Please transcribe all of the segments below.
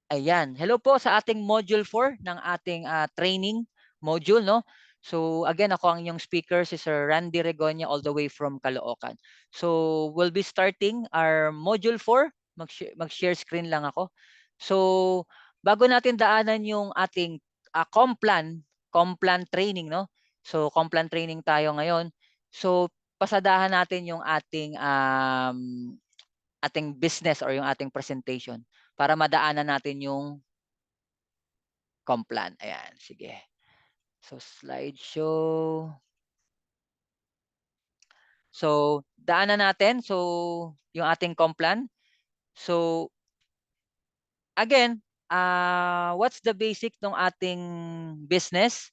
Ayan. Hello po sa ating module 4 ng ating training module, no? So again, ako ang inyong speaker, si Sir Randy Regoña, all the way from Caloocan. So we'll be starting our module 4. Mag-share screen lang ako. So bago natin daanan yung ating Complan training, no? So Complan training tayo ngayon. So pasadahan natin yung ating business or yung ating presentation para madaanan natin yung Complan. Ayan, sige. So, slideshow. So, daanan natin. So, yung ating Complan. So, again, what's the basic ng ating business?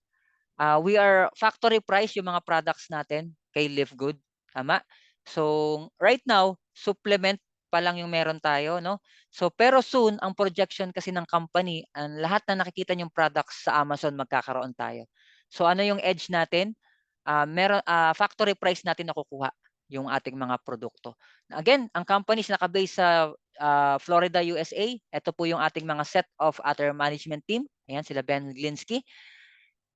We are factory price yung mga products natin kay Live Good. Tama? So, right now, supplement pa lang yung meron tayo, no? So, pero soon, ang projection kasi ng company, ang lahat na nakikita yung products sa Amazon, magkakaroon tayo. So, ano yung edge natin? Factory price natin nakukuha yung ating mga produkto. Again, ang companies nakabase sa Florida, USA. Ito po yung ating mga set of other management team. Ayan, sila Ben Glinsky.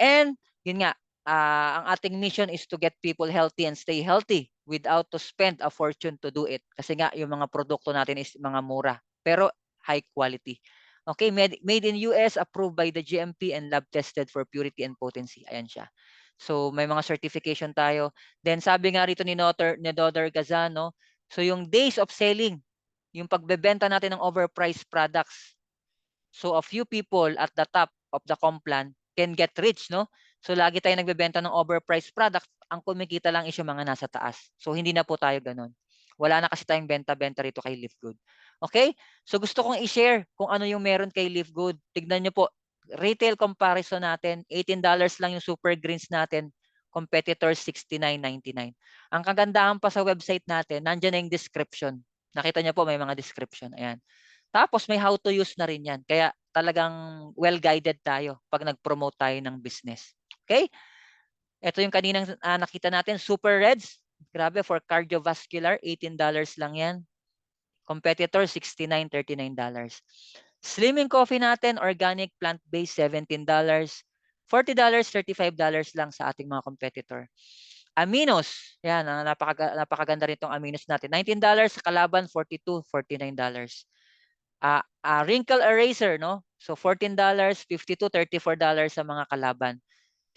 And yun nga, ang ating mission is to get people healthy and stay healthy without to spend a fortune to do it. Kasi nga, yung mga produkto natin is mga mura, pero high quality. Okay, made in US, approved by the GMP and lab tested for purity and potency. Ayan siya. So may mga certification tayo. Then sabi nga rito ni Dodder Gazano, so yung days of selling, yung pagbebenta natin ng overpriced products. So a few people at the top of the Complan can get rich, no? So lagi tayong nagbebenta ng overpriced product, ang kumikita lang is yung mga nasa taas. So hindi na po tayo ganun. Wala na kasi tayong benta-benta rito kay Live Good. Okay? So gusto kong i-share kung ano yung meron kay Live Good. Tignan nyo po, retail comparison natin, $18 lang yung super greens natin, competitors $69.99. Ang kagandahan pa sa website natin, nandiyan na yung description. Nakita niyo po may mga description. Ayan. Tapos may how to use na rin yan. Kaya talagang well-guided tayo pag nag-promote tayo ng business. Okay? Ito yung kaninang nakita natin, Super Reds. Grabe, for cardiovascular, $18 lang yan. Competitor, $69.39. Slimming coffee natin, organic, plant-based, $17. $40, $35 lang sa ating mga competitor. Aminos, yan, napakaganda rin itong aminos natin. $19 sa kalaban, $42, $49. Wrinkle eraser, no? So $14, $52, $34 sa mga kalaban.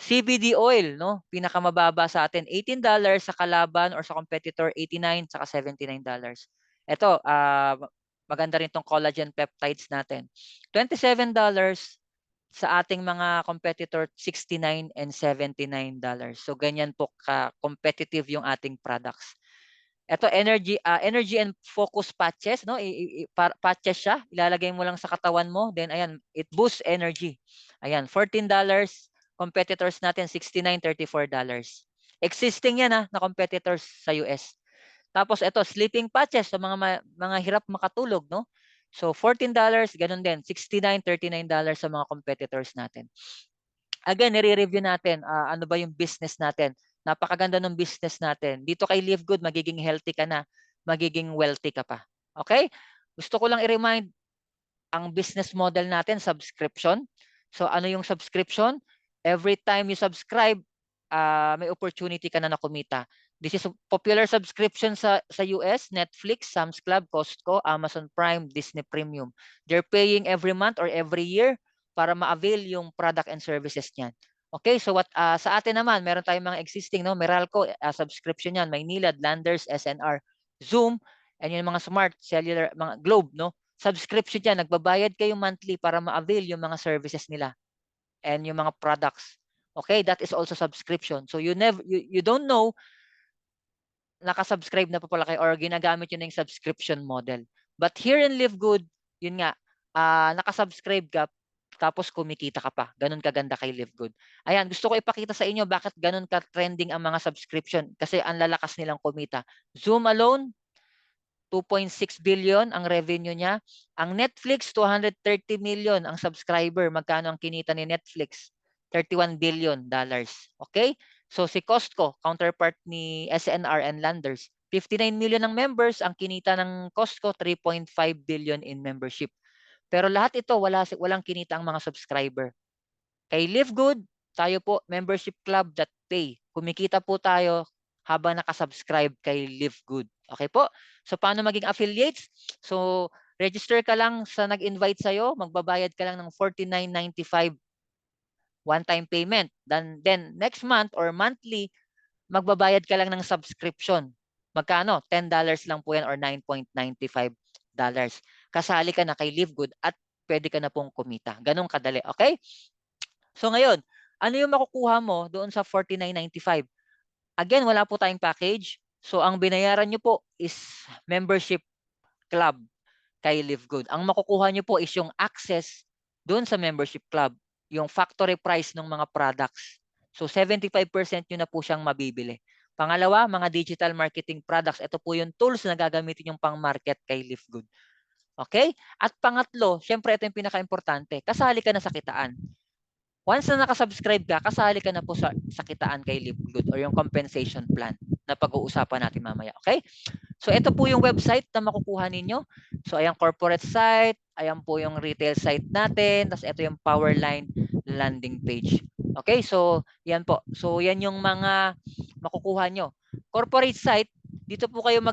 CBD oil, no? Pinakamababa sa atin, $18 sa kalaban or sa competitor, $89 saka $79. Ito, maganda rin tong collagen peptides natin. $27 sa ating mga competitor, $69 and $79. So ganyan po ka-competitive yung ating products. Ito energy and focus patches, no? Patches siya, ilalagay mo lang sa katawan mo, then ayan, it boosts energy. Ayan, $14, competitors natin $69, $34. Existing yan na competitors sa US. Tapos ito, sleeping patches sa mga hirap makatulog, no? So $14, ganun din, $69, $39 sa mga competitors natin. Again, nire-review natin, ano ba yung business natin. Napakaganda ng business natin. Dito kay Live Good, magiging healthy ka na, magiging wealthy ka pa. Okay? Gusto ko lang i-remind, ang business model natin, subscription. So ano yung subscription? Every time you subscribe, may opportunity ka na kumita. This is a popular subscription sa US, Netflix, Sam's Club, Costco, Amazon Prime, Disney Premium. They're paying every month or every year para ma-avail yung product and services niyan. Okay, so sa atin naman, meron tayong mga existing, no? Meralco, subscription yan, Maynilad, Landers, SNR, Zoom, and yung mga smart cellular, mga Globe, no? Subscription yan, nagbabayad kayo monthly para ma-avail yung mga services nila and yung mga products. Okay, that is also subscription. So you don't know naka-subscribe na pa pala kayo or ginagamit yun ng subscription model. But here in Live Good, yun nga, naka-subscribe ka tapos kumikita ka pa. Ganun kaganda kay Live Good. Ayan, gusto ko ipakita sa inyo bakit ganun ka-trending ang mga subscription kasi ang lalakas nilang kumita. Zoom alone, 2.6 billion ang revenue niya. Ang Netflix, 230 million ang subscriber. Magkano ang kinita ni Netflix? $31 billion. Okay? So si Costco, counterpart ni SNR and Landers, 59 million ang members. Ang kinita ng Costco, 3.5 billion in membership. Pero lahat ito, walang kinita ang mga subscriber. Kay Live Good, tayo po, membership club that pay. Kumikita po tayo habang nakasubscribe kay Live Good. Okay po? So, paano maging affiliates? So, register ka lang sa nag-invite sa'yo, magbabayad ka lang ng $49.95 one-time payment. Then next month or monthly, magbabayad ka lang ng subscription. Magkano? $10 lang po yan or $9.95. Kasali ka na kay Live Good at pwede ka na pong kumita. Ganun kadali. Okay? So ngayon, ano yung makukuha mo doon sa $49.95? Again, wala po tayong package. So ang binayaran nyo po is membership club kay Live Good. Ang makukuha nyo po is yung access doon sa membership club, yung factory price ng mga products. So 75% nyo na po siyang mabibili. Pangalawa, mga digital marketing products. Ito po yung tools na gagamitin yung pang-market kay Live Good. Okay? At pangatlo, syempre ito yung pinaka-importante, kasali ka na sa kitaan. Once na nakasubscribe ka, kasali ka na po sa kitaan kay Live Good or yung compensation plan na pag-uusapan natin mamaya. Okay? So ito po yung website na makukuha ninyo. So ayan corporate site, ayan po yung retail site natin, tapos ito yung Powerline landing page. Okay? So yan po. So yan yung mga makukuha nyo. Corporate site, dito po kayo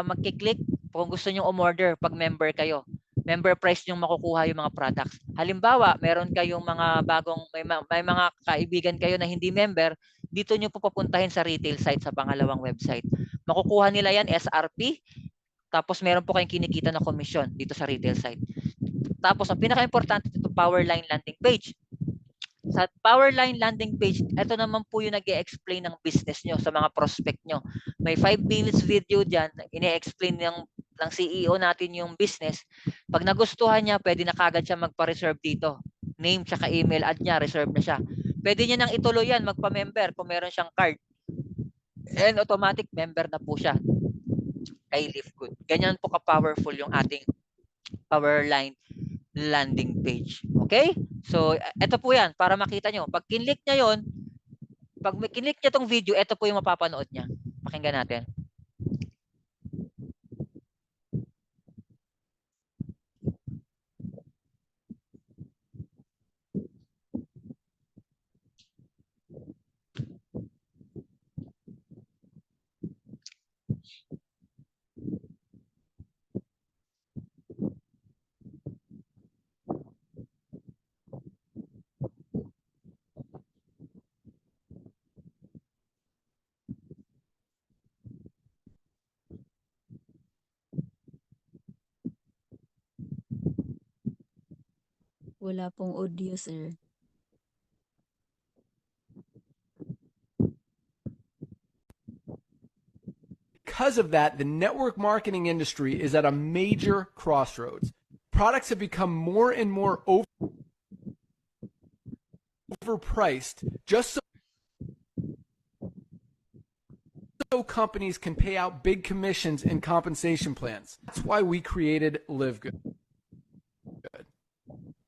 magki-click kung gusto niyo umorder pag member kayo. Member price yung makukuha yung mga products. Halimbawa, meron kayong mga bagong, may mga kaibigan kayo na hindi member, dito nyo po papuntahin sa retail site sa pangalawang website. Makukuha nila yan SRP, tapos meron po kayong kinikita na komisyon dito sa retail site. Tapos, ang pinaka-importante dito, Powerline landing page. Sa Powerline landing page, ito naman po yung nag-e-explain ng business nyo sa mga prospect nyo. May 5 minutes video dyan, ine-explain ng CEO natin yung business. Pag nagustuhan niya, pwede na kagad siya magpa-reserve dito. Name tsaka email ad niya, reserve na siya. Pwede niya nang ituloy yan, magpa-member kung meron siyang card. And automatic member na po siya kay Live Good. Ganyan po ka-powerful yung ating Powerline landing page. Okay? So, ito po yan, para makita nyo. Pag kinlik niya yon, pag kinlik niya tong video, ito po yung mapapanood niya. Pakinggan natin. Wala pong audio, sir. Because of that, the network marketing industry is at a major crossroads. Products have become more and more overpriced just so companies can pay out big commissions and compensation plans. That's why we created Live Good.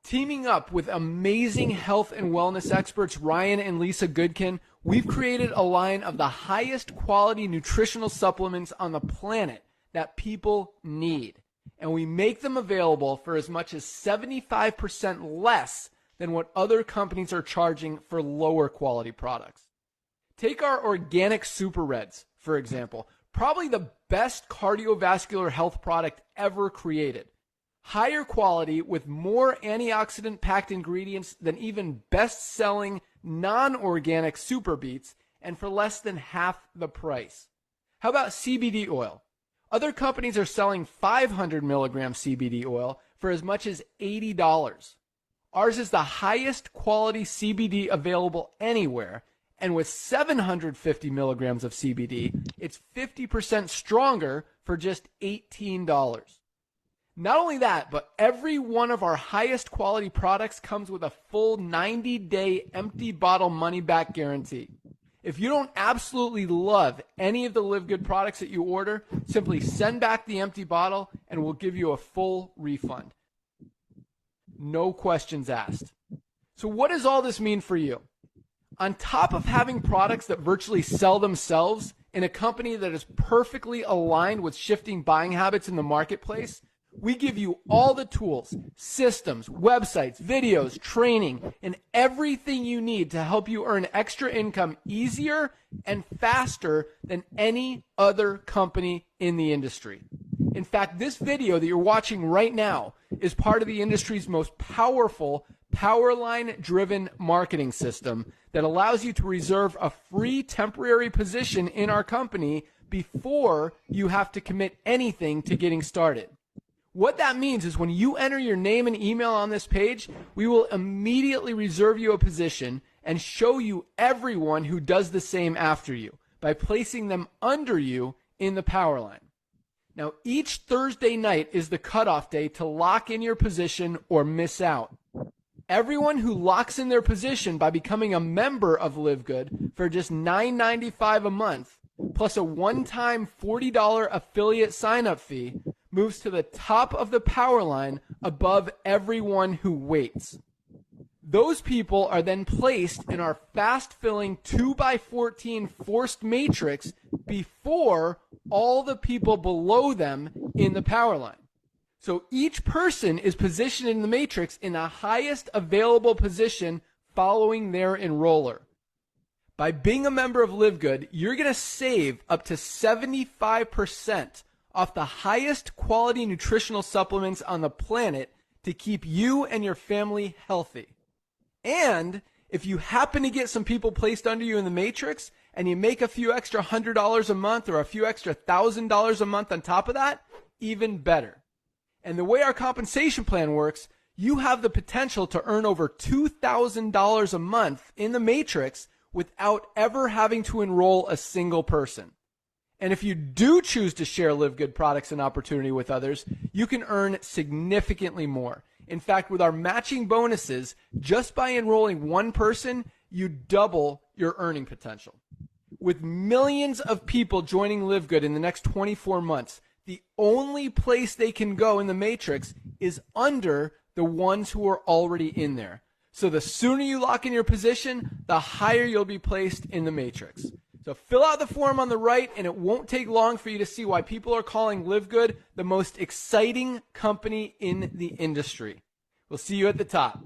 Teaming up with amazing health and wellness experts Ryan and Lisa Goodkin, we've created a line of the highest quality nutritional supplements on the planet that people need. And we make them available for as much as 75% less than what other companies are charging for lower quality products. Take our organic Super Reds, for example, probably the best cardiovascular health product ever created. Higher quality with more antioxidant-packed ingredients than even best-selling non-organic Super Beets, and for less than half the price. How about CBD oil? Other companies are selling 500 milligram CBD oil for as much as $80. Ours is the highest quality CBD available anywhere, and with 750 milligrams of CBD, it's 50% stronger for just $18. Not only that, but every one of our highest quality products comes with a full 90-day empty bottle money-back guarantee. If you don't absolutely love any of the Live Good products that you order, simply send back the empty bottle and we'll give you a full refund. No questions asked. So what does all this mean for you? On top of having products that virtually sell themselves in a company that is perfectly aligned with shifting buying habits in the marketplace, We give you all the tools, systems, websites, videos, training, and everything you need to help you earn extra income easier and faster than any other company in the industry. In fact, this video that you're watching right now is part of the industry's most powerful Powerline-driven marketing system that allows you to reserve a free temporary position in our company before you have to commit anything to getting started. What that means is when you enter your name and email on this page, we will immediately reserve you a position and show you everyone who does the same after you by placing them under you in the Powerline. Now, each Thursday night is the cutoff day to lock in your position or miss out. Everyone who locks in their position by becoming a member of Live Good for just $9.95 a month, plus a one-time $40 affiliate sign-up fee, moves to the top of the Powerline above everyone who waits. Those people are then placed in our fast-filling 2x14 forced matrix before all the people below them in the Powerline. So each person is positioned in the matrix in the highest available position following their enroller. By being a member of Live Good, you're going to save up to 75% off the highest quality nutritional supplements on the planet to keep you and your family healthy. And if you happen to get some people placed under you in the matrix and you make a few extra $100 a month or a few extra $1,000 a month on top of that, even better. And the way our compensation plan works, you have the potential to earn over $2,000 a month in the matrix without ever having to enroll a single person. And if you do choose to share Live Good products and opportunity with others, you can earn significantly more. In fact, with our matching bonuses, just by enrolling one person, you double your earning potential. With millions of people joining Live Good in the next 24 months, the only place they can go in the matrix is under the ones who are already in there. So the sooner you lock in your position, the higher you'll be placed in the matrix. So fill out the form on the right, and it won't take long for you to see why people are calling Live Good the most exciting company in the industry. We'll see you at the top.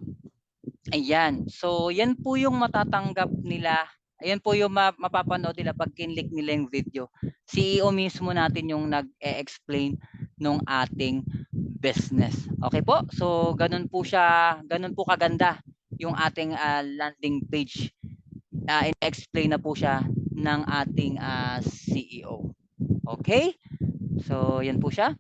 Ayan. So, yan po yung matatanggap nila. Ayan po yung mapapanood nila pag kinlik nila yung video. CEO mismo natin yung nag-e-explain nung ating business. Okay po? So, ganun po siya, ganun po kaganda yung ating landing page. In-explain na po siya ng ating CEO. Okay? So, yan po siya.